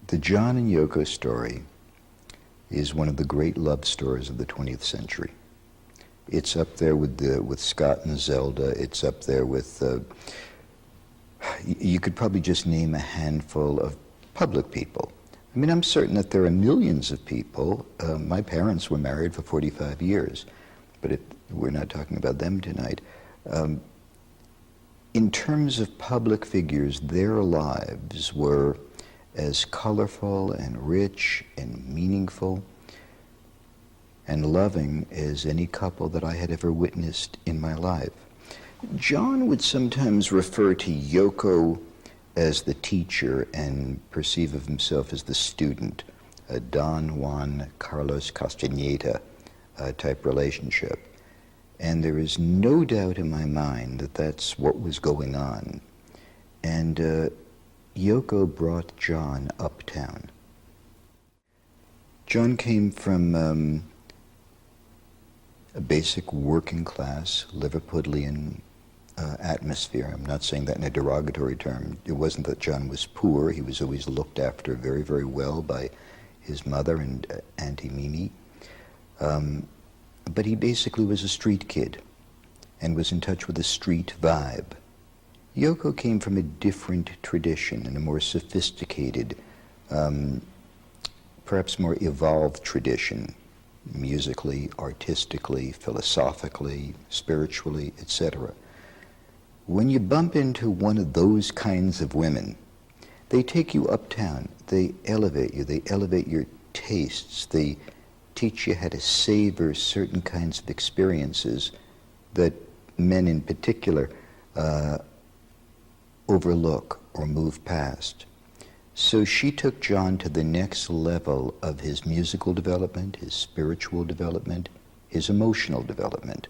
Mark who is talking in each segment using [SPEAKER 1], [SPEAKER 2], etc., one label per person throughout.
[SPEAKER 1] The John and Yoko story is one of the great love stories of the 20th century. It's up there with Scott and Zelda. It's up there with, you could probably just name a handful of public people. I mean, I'm certain that there are millions of people. My parents were married for 45 years, but we're not talking about them tonight. In terms of public figures, their lives were as colorful and rich and meaningful and loving as any couple that I had ever witnessed in my life. John would sometimes refer to Yoko as the teacher and perceive of himself as the student, a Don Juan Carlos Castaneda type relationship. And there is no doubt in my mind that that's what was going on. And Yoko brought John uptown. John came from a basic working class Liverpudlian atmosphere. I'm not saying that in a derogatory term. It wasn't that John was poor. He was always looked after very, very well by his mother and Auntie Mimi. But he basically was a street kid and was in touch with the street vibe. Yoko came from a different tradition and a more sophisticated, perhaps more evolved tradition, musically, artistically, philosophically, spiritually, etc. When you bump into one of those kinds of women, they take you uptown, they elevate you, they elevate your tastes, they teach you how to savor certain kinds of experiences that men in particular overlook or move past. So she took John to the next level of his musical development, his spiritual development, his emotional development.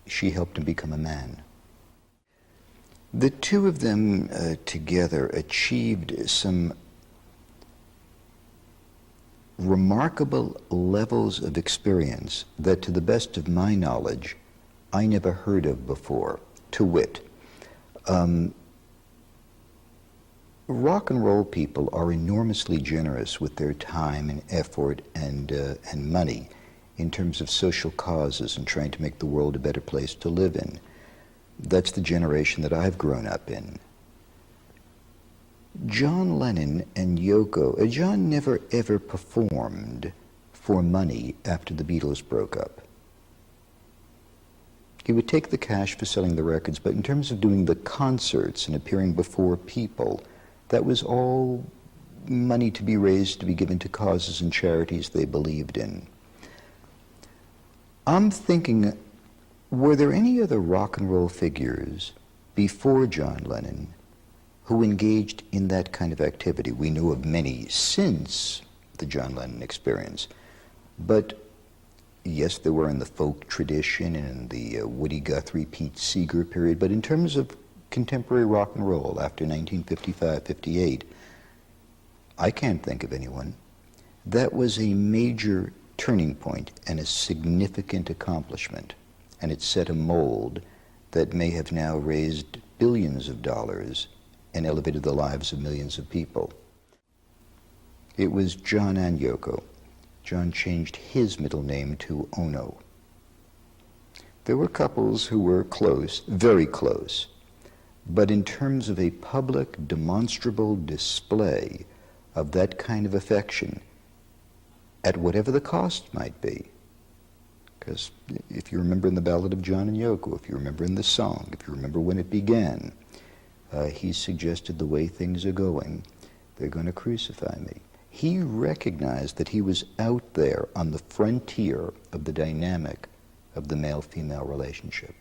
[SPEAKER 1] She helped him become a man. The two of them together achieved some remarkable levels of experience that, to the best of my knowledge, I never heard of before. To wit, rock and roll people are enormously generous with their time and effort and money in terms of social causes and trying to make the world a better place to live in. That's the generation that I've grown up in. John Lennon and Yoko, John never ever performed for money after the Beatles broke up. He would take the cash for selling the records, but in terms of doing the concerts and appearing before people, that was all money to be raised to be given to causes and charities they believed in. I'm thinking, were there any other rock and roll figures before John Lennon who engaged in that kind of activity? We know of many since the John Lennon experience, but yes, there were in the folk tradition and in the Woody Guthrie, Pete Seeger period, but in terms of contemporary rock and roll after 1955-58, I can't think of anyone. That was a major turning point and a significant accomplishment, and it set a mold that may have now raised billions of dollars and elevated the lives of millions of people. It was John and Yoko. John changed his middle name to Ono. There were couples who were close, very close, but in terms of a public, demonstrable display of that kind of affection, at whatever the cost might be, because if you remember in the Ballad of John and Yoko, if you remember in the song, if you remember when it began, he suggested the way things are going, they're going to crucify me. He recognized that he was out there on the frontier of the dynamic of the male-female relationship.